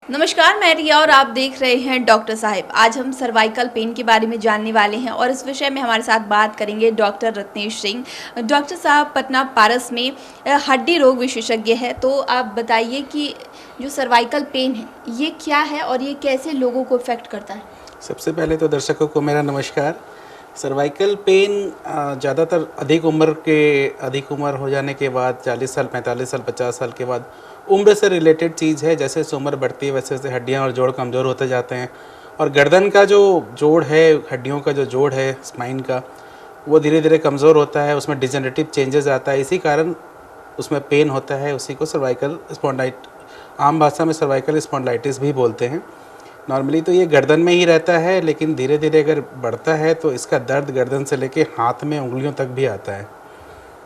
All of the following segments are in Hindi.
नमस्कार, मैं रिया और आप देख रहे हैं डॉक्टर साहिब। आज हम सर्वाइकल पेन के बारे में जानने वाले हैं और इस विषय में हमारे साथ बात करेंगे डॉक्टर रत्नेश सिंह। डॉक्टर साहब पटना पारस में हड्डी रोग विशेषज्ञ है। तो आप बताइए कि जो सर्वाइकल पेन है ये क्या है और ये कैसे लोगों को इफ़ेक्ट करता है? सबसे पहले तो दर्शकों को मेरा नमस्कार। सर्वाइकल पेन ज़्यादातर अधिक उम्र हो जाने के बाद 40 साल, 45 साल, 50 साल के बाद उम्र से रिलेटेड चीज़ है। जैसे जैसे उम्र बढ़ती है वैसे वैसे हड्डियाँ और जोड़ कमज़ोर होते जाते हैं और गर्दन का जो जोड़ है, हड्डियों का जो जोड़ है स्पाइन का, वो धीरे धीरे कमज़ोर होता है, उसमें डिजेनरेटिव चेंजेस आता है। इसी कारण उसमें पेन होता है। उसी को सर्वाइकल स्पॉन्डाइट आम भाषा में सर्वाइकल स्पॉन्डिलाइटिस भी बोलते हैं। नॉर्मली तो ये गर्दन में ही रहता है, लेकिन धीरे धीरे अगर बढ़ता है तो इसका दर्द गर्दन से लेके हाथ में उंगलियों तक भी आता है।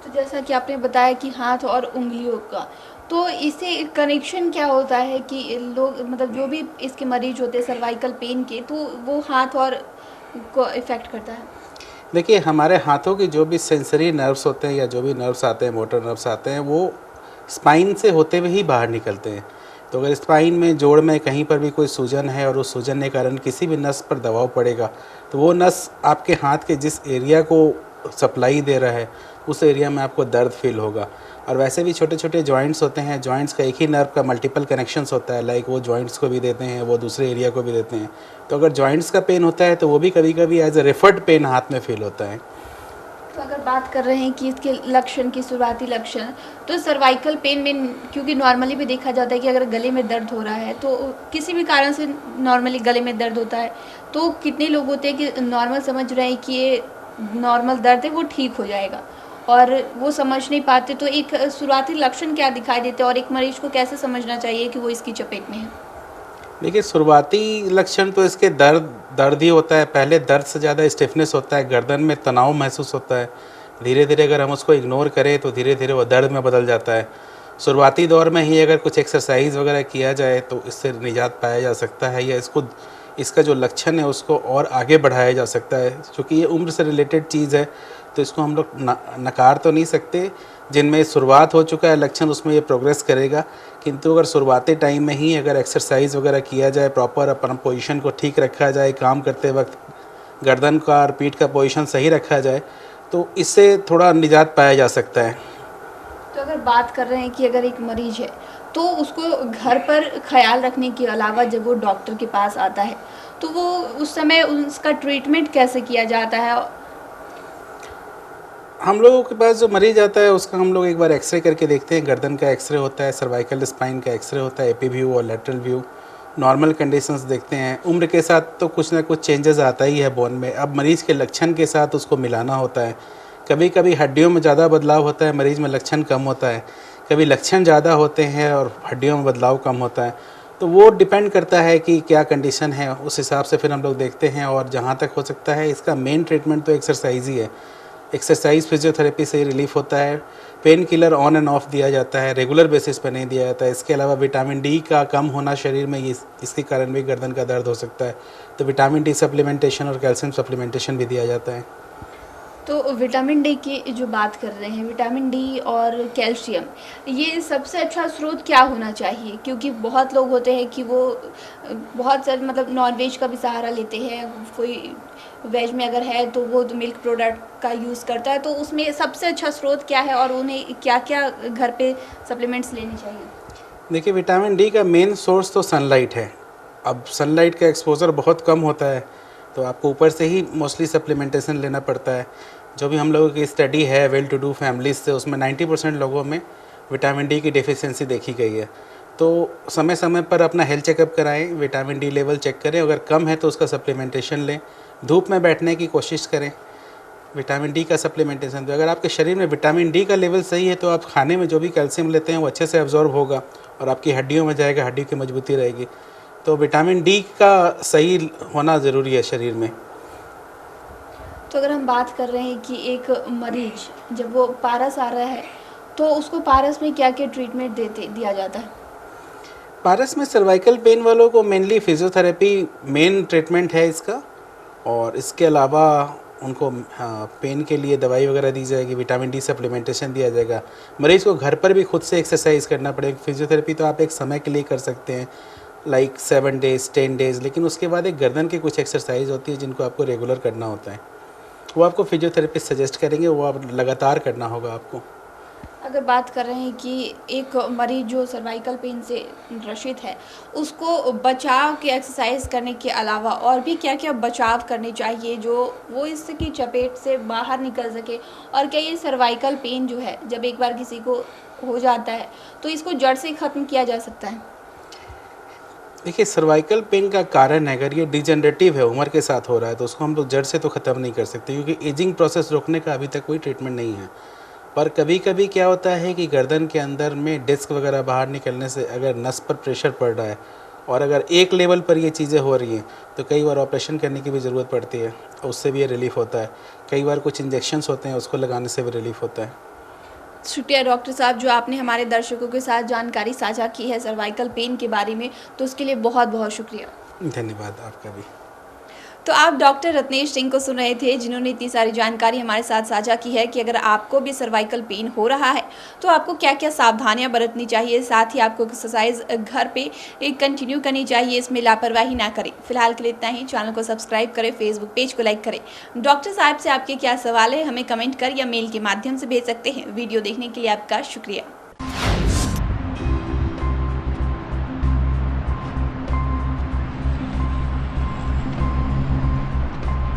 तो जैसा कि आपने बताया कि हाथ और उंगलियों का, तो इससे कनेक्शन क्या होता है कि लोग मतलब जो भी इसके मरीज होते हैं सर्वाइकल पेन के, तो वो हाथ और को इफ़ेक्ट करता है? देखिए, हमारे हाथों की जो भी सेंसरी नर्व्स होते हैं या जो भी नर्व्स आते हैं, मोटर नर्व्स आते हैं, वो स्पाइन से होते हुए ही बाहर निकलते हैं। तो अगर स्पाइन में जोड़ में कहीं पर भी कोई सूजन है और उस सूजन के कारण किसी भी नस पर दबाव पड़ेगा, तो वो नस आपके हाथ के जिस एरिया को सप्लाई दे रहा है उस एरिया में आपको दर्द फील होगा। और वैसे भी छोटे छोटे जॉइंट्स होते हैं, जॉइंट्स का एक ही नर्व का मल्टीपल कनेक्शंस होता है, लाइक वो जॉइंट्स को भी देते हैं, वो दूसरे एरिया को भी देते हैं। तो अगर जॉइंट्स का पेन होता है तो वो भी कभी कभी एज ए रेफर्ड पेन हाथ में फील होता है। तो अगर बात कर रहे हैं कि इसके लक्षण की शुरुआती लक्षण, तो सर्वाइकल पेन में क्योंकि नॉर्मली भी देखा जाता है कि अगर गले में दर्द हो रहा है तो किसी भी कारण से नॉर्मली गले में दर्द होता है, तो कितने लोग होते हैं कि नॉर्मल समझ रहे हैं कि ये नॉर्मल दर्द है, वो ठीक हो जाएगा, और वो समझ नहीं पाते। तो एक शुरुआती लक्षण क्या दिखाई देते हैं और एक मरीज को कैसे समझना चाहिए कि वो इसकी चपेट में है? देखिए, शुरुआती लक्षण तो इसके दर्द ही होता है। पहले दर्द से ज़्यादा स्टिफनेस होता है, गर्दन में तनाव महसूस होता है। धीरे धीरे अगर हम उसको इग्नोर करें तो धीरे धीरे वो दर्द में बदल जाता है। शुरुआती दौर में ही अगर कुछ एक्सरसाइज वगैरह किया जाए तो इससे निजात पाया जा सकता है, या इसका जो लक्षण है उसको और आगे बढ़ाया जा सकता है। क्योंकि ये उम्र से रिलेटेड चीज़ है तो इसको हम लोग नकार तो नहीं सकते। जिनमें शुरुआत हो चुका है लक्षण उसमें ये प्रोग्रेस करेगा, किंतु अगर शुरुआती टाइम में ही अगर एक्सरसाइज वगैरह किया जाए, प्रॉपर अपना पोजीशन को ठीक रखा जाए, काम करते वक्त गर्दन का और पीठ का पोजीशन सही रखा जाए, तो इससे थोड़ा निजात पाया जा सकता है। तो अगर बात कर रहे हैं कि अगर एक मरीज है तो उसको घर पर ख्याल रखने के अलावा जब वो डॉक्टर के पास आता है तो वो उस समय उसका ट्रीटमेंट कैसे किया जाता है? हम लोगों के पास जो मरीज आता है उसका हम लोग एक बार एक्सरे करके देखते हैं। गर्दन का एक्सरे होता है, सर्वाइकल स्पाइन का एक्सरे होता है, एपी व्यू और लेटरल व्यू, नॉर्मल कंडीशंस देखते हैं। उम्र के साथ तो कुछ ना कुछ चेंजेस आता ही है बोन में। अब मरीज़ के लक्षण के साथ उसको मिलाना होता है। कभी कभी हड्डियों में ज़्यादा बदलाव होता है, मरीज़ में लक्षण कम होता है। कभी लक्षण ज़्यादा होते हैं और हड्डियों में बदलाव कम होता है। तो वो डिपेंड करता है कि क्या कंडीशन है, उस हिसाब से फिर हम लोग देखते हैं। और जहाँ तक हो सकता है इसका मेन ट्रीटमेंट तो एक्सरसाइज ही है। एक्सरसाइज फिजियोथेरेपी से ही रिलीफ होता है। Pain killer on end of दिया जाता है, रेगुलर बेसिस पर नहीं दिया जाता है। इसके अलावा विटामिन डी का कम होना शरीर में इसके कारण भी गर्दन का दर्द हो सकता है, तो विटामिन डी सप्लीमेंटेशन और कैल्शियम सप्लीमेंटेशन भी दिया जाता है। तो विटामिन डी की जो बात कर रहे हैं, विटामिन डी और कैल्शियम, ये सबसे अच्छा स्रोत क्या होना चाहिए? क्योंकि बहुत लोग होते हैं कि वो बहुत सारे मतलब नॉनवेज का भी सहारा लेते हैं, कोई वेज में अगर है तो वो तो मिल्क प्रोडक्ट का यूज़ करता है। तो उसमें सबसे अच्छा स्रोत क्या है और उन्हें क्या क्या घर पे सप्लीमेंट्स लेने चाहिए? देखिए, विटामिन डी का मेन सोर्स तो सनलाइट है। अब सनलाइट का एक्सपोजर बहुत कम होता है तो आपको ऊपर से ही मोस्टली सप्लीमेंटेशन लेना पड़ता है। जो भी हम लोगों की स्टडी है वेल टू डू फैमिलीज से, उसमें 90% लोगों में विटामिन डी की डेफिशिएंसी देखी गई है। तो समय समय पर अपना हेल्थ चेकअप कराएं, विटामिन डी लेवल चेक करें, अगर कम है तो उसका सप्लीमेंटेशन लें। धूप में बैठने की कोशिश करें, विटामिन डी का सप्लीमेंटेशन। तो अगर आपके शरीर में विटामिन डी का लेवल सही है तो आप खाने में जो भी कैल्शियम लेते हैं वो अच्छे से एब्जॉर्ब होगा और आपकी हड्डियों में जाएगा, हड्डी की मजबूती रहेगी। तो विटामिन डी का सही होना ज़रूरी है शरीर में। तो अगर हम बात कर रहे हैं कि एक मरीज जब वो पारस आ रहा है तो उसको पारस में क्या क्या ट्रीटमेंट दिया जाता है? पारस में सर्वाइकल पेन वालों को मेनली फिजियोथेरेपी मेन ट्रीटमेंट है इसका, और इसके अलावा उनको पेन के लिए दवाई वगैरह दी जाएगी, विटामिन डी सप्लीमेंटेशन दिया जाएगा। मरीज़ को घर पर भी खुद से एक्सरसाइज करना पड़ेगा। फिजियोथेरेपी तो आप एक समय के लिए कर सकते हैं, लाइक 7 डेज़ 10 डेज़, लेकिन उसके बाद एक गर्दन की कुछ एक्सरसाइज होती है जिनको आपको रेगुलर करना होता है। वो आपको फिजियोथेरेपिस्ट सजेस्ट करेंगे, वो आप लगातार करना होगा आपको। अगर बात कर रहे हैं कि एक मरीज जो सर्वाइकल पेन से ग्रसित है, उसको बचाव की एक्सरसाइज करने के अलावा और भी क्या-क्या बचाव करने चाहिए जो वो इसकी चपेट से बाहर निकल सके? और क्या ये सर्वाइकल पेन जो है, जब एक बार किसी को हो जाता है, तो इसको जड़ से ख़त्म किया जा सकता है? देखिए, सर्वाइकल पेन का कारण है, अगर ये डिजेनरेटिव है, उम्र के साथ हो रहा है, तो उसको हम लोग जड़ से तो ख़त्म नहीं कर सकते, क्योंकि एजिंग प्रोसेस रोकने का अभी तक कोई ट्रीटमेंट नहीं है। पर कभी-कभी क्या होता है कि गर्दन के अंदर में डिस्क वगैरह बाहर निकलने से अगर नस पर प्रेशर पड़ रहा है और अगर एक लेवल पर ये चीज़ें हो रही हैं, तो कई बार ऑपरेशन करने की भी ज़रूरत पड़ती है, और उससे भी ये रिलीफ़ होता है। कई बार कुछ इंजेक्शंस होते हैं, उसको लगाने से भी रिलीफ़ होता है। शुक्रिया डॉक्टर साहब, जो आपने हमारे दर्शकों के साथ जानकारी साझा की है सर्वाइकल पेन के बारे में, तो उसके लिए बहुत-बहुत शुक्रिया। धन्यवाद आपका भी। तो आप डॉक्टर रत्नेश सिंह को सुन रहे थे, जिन्होंने इतनी सारी जानकारी हमारे साथ साझा की है कि अगर आपको भी सर्वाइकल पेन हो रहा है, तो आपको क्या-क्या सावधानियां बरतनी चाहिए। साथ ही आपको एक्सरसाइज घर पे कंटिन्यू करनी चाहिए, इसमें लापरवाही ना करें। फिलहाल के लिए इतना ही। चैनल को सब्सक्राइब करें, फेसबुक पेज को लाइक करें। डॉक्टर साहब से आपके क्या सवाल है, हमें कमेंट कर या मेल के माध्यम से भेज सकते हैं। वीडियो देखने के लिए आपका शुक्रिया।